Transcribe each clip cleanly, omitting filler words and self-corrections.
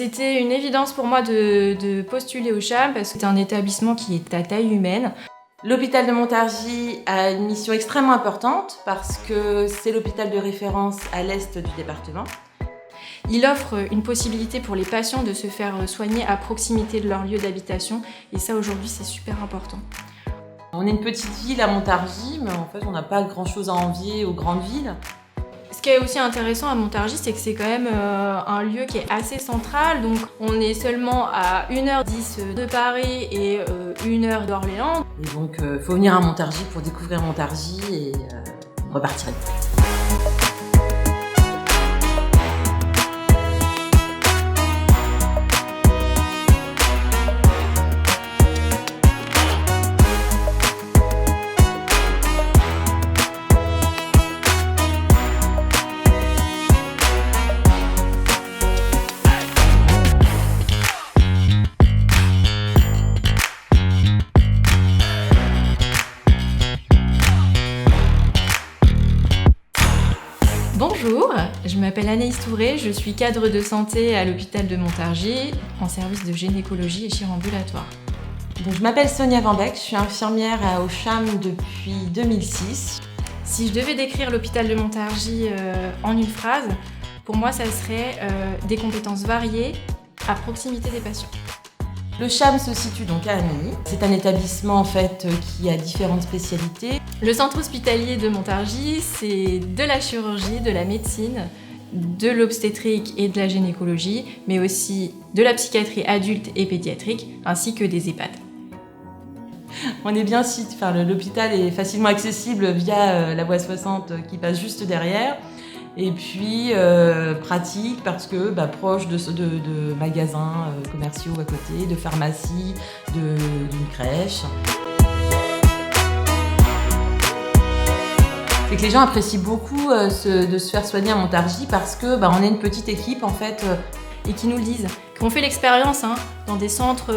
C'était une évidence pour moi de postuler au CHAM parce que c'est un établissement qui est à taille humaine. L'hôpital de Montargis a une mission extrêmement importante parce que c'est l'hôpital de référence à l'est du département. Il offre une possibilité pour les patients de se faire soigner à proximité de leur lieu d'habitation et ça aujourd'hui c'est super important. On est une petite ville à Montargis, mais en fait on n'a pas grand chose à envier aux grandes villes. Ce qui est aussi intéressant à Montargis, c'est que c'est quand même un lieu qui est assez central. Donc on est seulement à 1h10 de Paris et 1h d'Orléans. Et donc il faut venir à Montargis pour découvrir Montargis et repartir. Bonjour, je m'appelle Anaïs Touré, je suis cadre de santé à l'hôpital de Montargis en service de gynécologie et chirurgie ambulatoire. Donc, je m'appelle Sonia Vanbeck, je suis infirmière au CHAM depuis 2006. Si je devais décrire l'hôpital de Montargis en une phrase, pour moi ça serait des compétences variées à proximité des patients. Le CHAM se situe donc à Amilly. C'est un établissement en fait qui a différentes spécialités. Le centre hospitalier de Montargis, c'est de la chirurgie, de la médecine, de l'obstétrique et de la gynécologie, mais aussi de la psychiatrie adulte et pédiatrique, ainsi que des EHPAD. On est bien situé, l'hôpital est facilement accessible via la voie 60 qui passe juste derrière. Et puis pratique parce que proche de magasins commerciaux à côté, de pharmacies, d'une crèche. C'est que les gens apprécient beaucoup de se faire soigner à Montargis parce que on est une petite équipe en fait. Et qui nous le disent, qu'on fait l'expérience dans des centres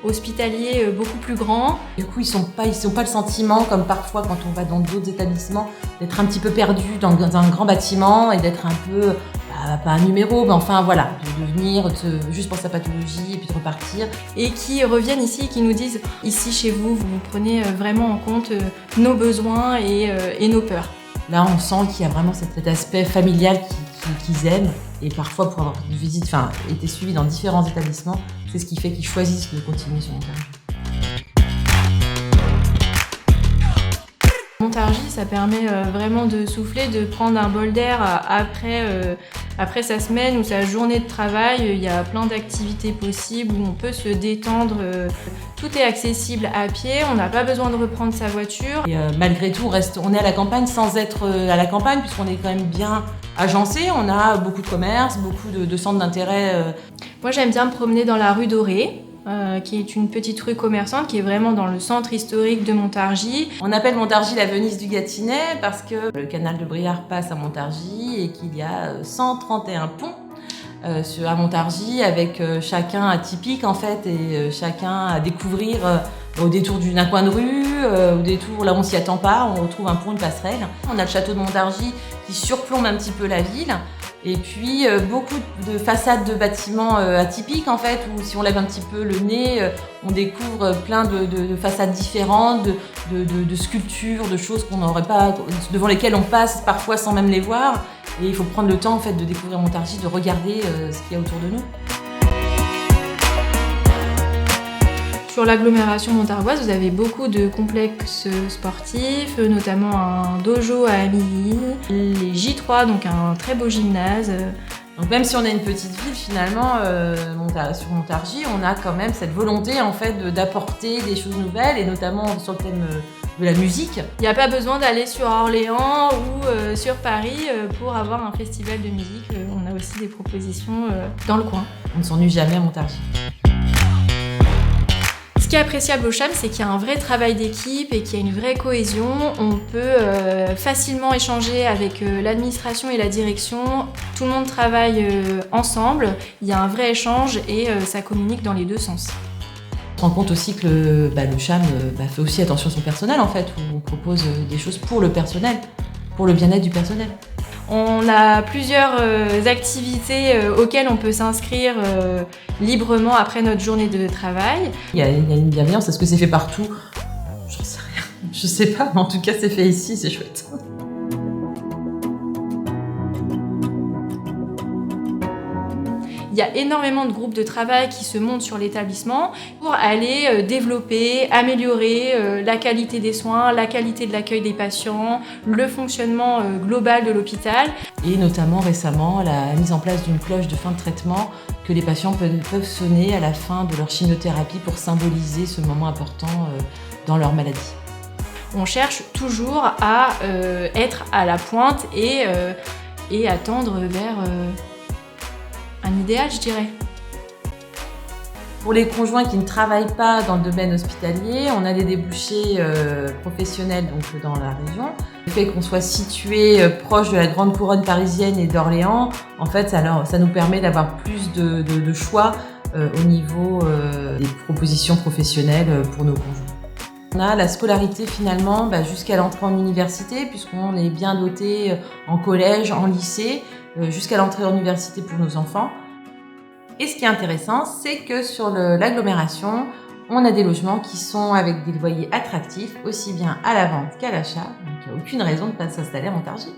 hospitaliers beaucoup plus grands. Du coup, ils n'ont pas le sentiment, comme parfois quand on va dans d'autres établissements, d'être un petit peu perdu dans un grand bâtiment et d'être un peu, pas un numéro, mais enfin voilà, de venir juste pour sa pathologie et puis de repartir. Et qui reviennent ici, qui nous disent, ici chez vous, vous prenez vraiment en compte nos besoins et nos peurs. Là, on sent qu'il y a vraiment cet aspect familial qu'ils aiment. Et parfois, pour avoir été suivis dans différents établissements, c'est ce qui fait qu'ils choisissent de continuer sur Montargis. Montargis, ça permet vraiment de souffler, de prendre un bol d'air après sa semaine ou sa journée de travail. Il y a plein d'activités possibles où on peut se détendre. Tout est accessible à pied, on n'a pas besoin de reprendre sa voiture. Et malgré tout, on est à la campagne sans être à la campagne puisqu'on est quand même bien agencé. On a beaucoup de commerces, beaucoup de centres d'intérêt. Moi, j'aime bien me promener dans la rue Dorée. Qui est une petite rue commerçante qui est vraiment dans le centre historique de Montargis. On appelle Montargis la Venise du Gâtinais parce que le canal de Briare passe à Montargis et qu'il y a 131 ponts à Montargis avec chacun atypique en fait et chacun à découvrir au détour d'un coin de rue, au détour là où on s'y attend pas, on retrouve un pont, une passerelle. On a le château de Montargis qui surplombe un petit peu la ville. Et puis beaucoup de façades de bâtiments atypiques en fait, où si on lève un petit peu le nez, on découvre plein de façades différentes, de sculptures, de choses qu'on n'aurait pas, devant lesquelles on passe parfois sans même les voir. Et il faut prendre le temps en fait de découvrir Montargis, de regarder ce qu'il y a autour de nous. Sur l'agglomération montargoise, vous avez beaucoup de complexes sportifs, notamment un dojo à Amilly, les J3, donc un très beau gymnase. Donc même si on est une petite ville, finalement, sur Montargis, on a quand même cette volonté en fait d'apporter des choses nouvelles, et notamment sur le thème de la musique. Il n'y a pas besoin d'aller sur Orléans ou sur Paris pour avoir un festival de musique. On a aussi des propositions dans le coin. On ne s'ennuie jamais à Montargis. Ce qui est appréciable au CHAM, c'est qu'il y a un vrai travail d'équipe et qu'il y a une vraie cohésion. On peut facilement échanger avec l'administration et la direction. Tout le monde travaille ensemble, il y a un vrai échange et ça communique dans les deux sens. On se rend compte aussi que le CHAM fait aussi attention à son personnel en fait, où on propose des choses pour le personnel, pour le bien-être du personnel. On a plusieurs activités auxquelles on peut s'inscrire librement après notre journée de travail. Il y a une bienveillance. Est-ce que c'est fait partout? J'en sais rien. Je sais pas, mais en tout cas, c'est fait ici, c'est chouette. Il y a énormément de groupes de travail qui se montent sur l'établissement pour aller développer, améliorer la qualité des soins, la qualité de l'accueil des patients, le fonctionnement global de l'hôpital. Et notamment récemment, la mise en place d'une cloche de fin de traitement que les patients peuvent sonner à la fin de leur chimiothérapie pour symboliser ce moment important dans leur maladie. On cherche toujours à être à la pointe et à tendre vers un idéal, je dirais. Pour les conjoints qui ne travaillent pas dans le domaine hospitalier, on a des débouchés professionnels donc, dans la région. Le fait qu'on soit situé proche de la grande couronne parisienne et d'Orléans, en fait, ça nous permet d'avoir plus de choix au niveau des propositions professionnelles pour nos conjoints. On a la scolarité finalement jusqu'à l'entrée en université, puisqu'on est bien doté en collège, en lycée, jusqu'à l'entrée en université pour nos enfants. Et ce qui est intéressant, c'est que sur l'agglomération, on a des logements qui sont avec des loyers attractifs, aussi bien à la vente qu'à l'achat. Donc il n'y a aucune raison de ne pas s'installer à Montargis.